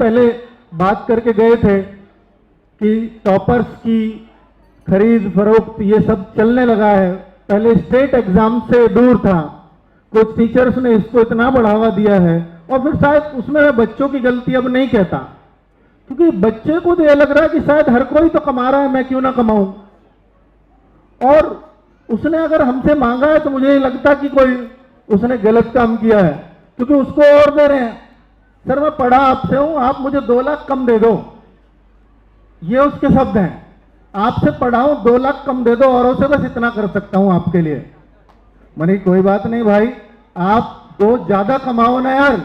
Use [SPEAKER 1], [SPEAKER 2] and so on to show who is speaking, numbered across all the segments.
[SPEAKER 1] पहले बात करके गए थे कि टॉपर्स की खरीद फरोख्त ये सब चलने लगा है। पहले स्टेट एग्जाम से दूर था, कुछ टीचर्स ने इसको इतना बढ़ावा दिया है, और फिर शायद उसमें मैं बच्चों की गलती अब नहीं कहता, क्योंकि बच्चे को तो ये लग रहा है कि शायद हर कोई तो कमा रहा है, मैं क्यों ना कमाऊं। और उसने अगर हमसे मांगा है तो मुझे नहीं लगता कि कोई उसने गलत काम किया है, क्योंकि उसको और दे रहे हैं। सर मैं पढ़ा आपसे हूं, आप मुझे 2 लाख कम दे दो, ये उसके शब्द हैं। आपसे पढ़ा हूं, 2 लाख कम दे दो, औरों से बस इतना कर सकता हूं आपके लिए। मैंने कोई बात नहीं भाई, आप 2 ज्यादा कमाओ ना यार।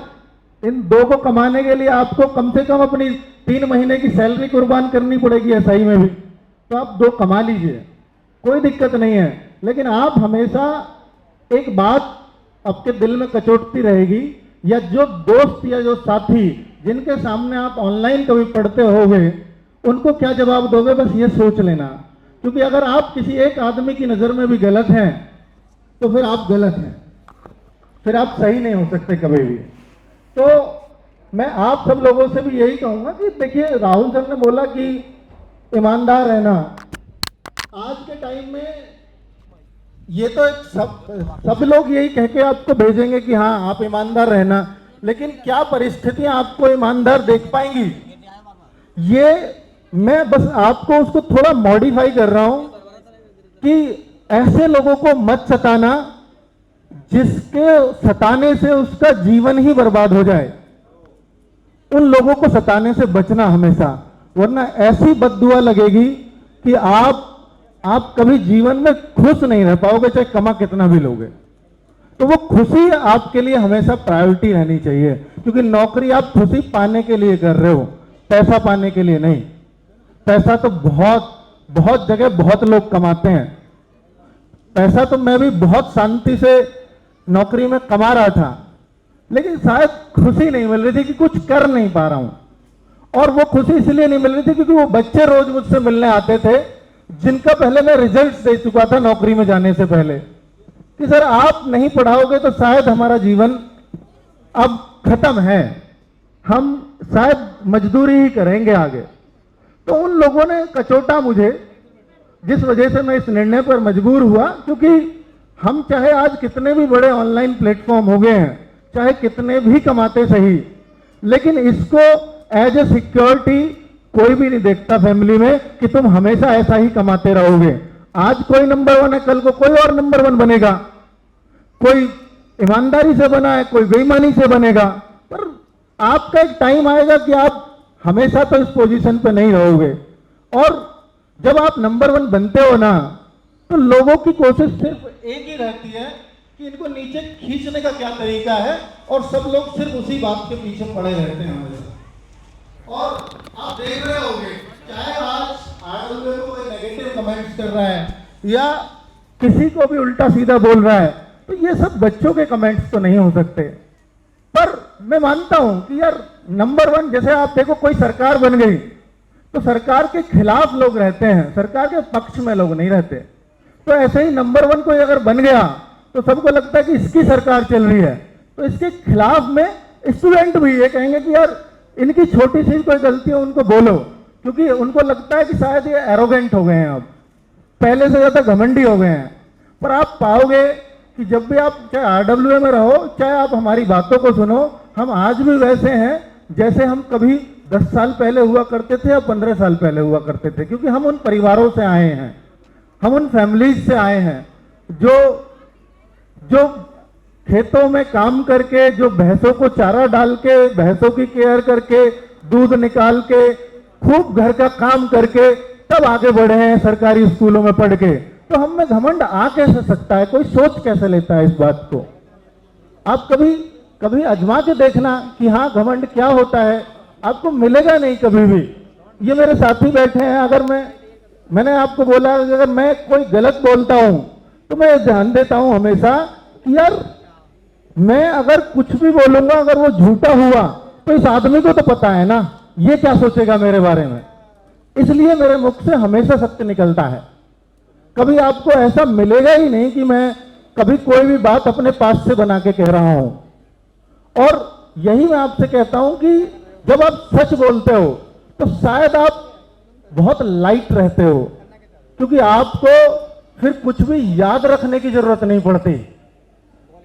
[SPEAKER 1] इन 2 को कमाने के लिए आपको कम से कम अपनी 3 महीने की सैलरी कुर्बान करनी पड़ेगी एसआई में भी, तो आप 2 कमा लीजिए, कोई दिक्कत नहीं है। लेकिन आप हमेशा एक बात आपके दिल में कचोटती रहेगी, या जो दोस्त या जो साथी जिनके सामने आप ऑनलाइन कभी पढ़ते होगे, उनको क्या जवाब दोगे, बस ये सोच लेना। क्योंकि अगर आप किसी एक आदमी की नज़र में भी गलत हैं तो फिर आप गलत हैं, फिर आप सही नहीं हो सकते कभी भी। तो मैं आप सब लोगों से भी यही कहूंगा कि देखिए, राहुल सर ने बोला कि ईमानदार रहना। आज के टाइम में ये तो एक सब लोग यही कह के आपको भेजेंगे कि हाँ आप ईमानदार रहना, लेकिन क्या परिस्थितियां आपको ईमानदार देख पाएंगी, ये मैं बस आपको उसको थोड़ा मॉडिफाई कर रहा हूं कि ऐसे लोगों को मत सताना जिसके सताने से उसका जीवन ही बर्बाद हो जाए। उन लोगों को सताने से बचना हमेशा, वरना ऐसी बद्दुआ लगेगी कि आप कभी जीवन में खुश नहीं रह पाओगे, चाहे कमा कितना भी लोगे। तो वो खुशी आपके लिए हमेशा प्रायोरिटी रहनी चाहिए, क्योंकि नौकरी आप खुशी पाने के लिए कर रहे हो, पैसा पाने के लिए नहीं। पैसा तो बहुत जगह बहुत लोग कमाते हैं। पैसा तो मैं भी बहुत शांति से नौकरी में कमा रहा था, लेकिन शायद खुशी नहीं मिल रही थी कि कुछ कर नहीं पा रहा हूं। और वो खुशी इसलिए नहीं मिल रही थी क्योंकि वो बच्चे रोज मुझसे मिलने आते थे जिनका पहले मैं रिजल्ट दे चुका था नौकरी में जाने से पहले, कि सर आप नहीं पढ़ाओगे तो शायद हमारा जीवन अब खत्म है, हम शायद मजदूरी ही करेंगे आगे। तो उन लोगों ने कचोटा मुझे, जिस वजह से मैं इस निर्णय पर मजबूर हुआ, क्योंकि हम चाहे आज कितने भी बड़े ऑनलाइन प्लेटफॉर्म हो गए हैं, चाहे कितने भी कमाते सही, लेकिन इसको एज ए सिक्योरिटी कोई भी नहीं देखता फैमिली में कि तुम हमेशा ऐसा ही कमाते रहोगे। आज कोई नंबर 1 है, कल को कोई और नंबर 1 बनेगा, कोई ईमानदारी से बना है, कोई बेईमानी से बनेगा, पर आपका एक टाइम आएगा कि आप हमेशा तो इस पोजीशन पे नहीं रहोगे। और जब आप नंबर 1 बनते हो ना, तो लोगों की कोशिश सिर्फ एक ही रहती है कि इनको नीचे खींचने का क्या तरीका है, और सब लोग सिर्फ उसी बात के पीछे पड़े रहते हैं हमेशा। और आप देख रहे होंगे, चाहे आज आरडब्ल्यू को कोई नेगेटिव कमेंट्स कर रहा है या किसी को भी उल्टा सीधा बोल रहा है, तो ये सब बच्चों के कमेंट्स तो नहीं हो सकते। पर मैं मानता हूं कि यार नंबर 1, जैसे आप देखो कोई सरकार बन गई तो सरकार के खिलाफ लोग रहते हैं, सरकार के पक्ष में लोग नहीं रहते। तो ऐसे ही नंबर 1 कोई अगर बन गया तो सबको लगता है कि इसकी सरकार चल रही है, तो इसके खिलाफ में स्टूडेंट भी ये कहेंगे कि यार इनकी छोटी सी कोई गलती है उनको बोलो, क्योंकि उनको लगता है कि शायद ये एरोगेंट हो गए हैं, अब पहले से ज्यादा घमंडी हो गए हैं। पर आप पाओगे कि जब भी आप चाहे आरडब्ल्यू में रहो, चाहे आप हमारी बातों को सुनो, हम आज भी वैसे हैं जैसे हम कभी 10 साल पहले हुआ करते थे या 15 साल पहले हुआ करते थे, क्योंकि हम उन परिवारों से आए हैं, हम उन फैमिलीज से आए हैं जो खेतों में काम करके, जो भैंसों को चारा डाल के, भैंसों की केयर करके, दूध निकाल के, खूब घर का काम करके तब आगे बढ़े हैं सरकारी स्कूलों में पढ़ के। तो हम में घमंड आ कैसे सकता है, कोई सोच कैसे लेता है इस बात को? आप कभी आजमा के देखना कि हाँ घमंड क्या होता है, आपको मिलेगा नहीं कभी भी। ये मेरे साथी बैठे हैं, अगर मैंने आपको बोला अगर मैं कोई गलत बोलता हूं तो मैं ध्यान देता हूं हमेशा कि यार मैं अगर कुछ भी बोलूंगा, अगर वो झूठा हुआ तो इस आदमी को तो पता है ना ये क्या सोचेगा मेरे बारे में, इसलिए मेरे मुख से हमेशा सत्य निकलता है। कभी आपको ऐसा मिलेगा ही नहीं कि मैं कभी कोई भी बात अपने पास से बना के कह रहा हूं। और यही मैं आपसे कहता हूं कि जब आप सच बोलते हो तो शायद आप बहुत लाइट रहते हो, क्योंकि आपको फिर कुछ भी याद रखने की जरूरत नहीं पड़ती।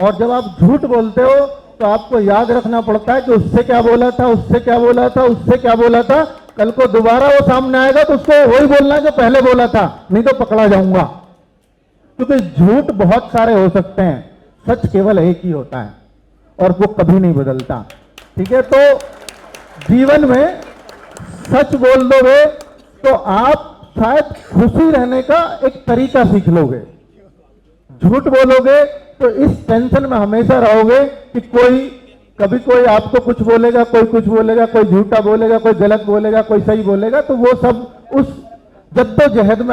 [SPEAKER 1] और जब आप झूठ बोलते हो तो आपको याद रखना पड़ता है कि उससे क्या बोला था, उससे क्या बोला था, उससे क्या बोला था। कल को दोबारा वो सामने आएगा तो उसको वही बोलना है जो पहले बोला था, नहीं तो पकड़ा जाऊंगा। क्योंकि झूठ बहुत सारे हो सकते हैं, सच केवल एक ही होता है और वो कभी नहीं बदलता। ठीक है, तो जीवन में सच बोल दोगे तो आप शायद खुशी रहने का एक तरीका सीख लोगे। झूठ बोलोगे तो इस टेंशन में हमेशा रहोगे कि कभी कोई आपको कुछ बोलेगा, कोई कुछ बोलेगा, कोई झूठा बोलेगा, कोई गलत बोलेगा, कोई सही बोलेगा, तो वो सब उस जद्दोजहद में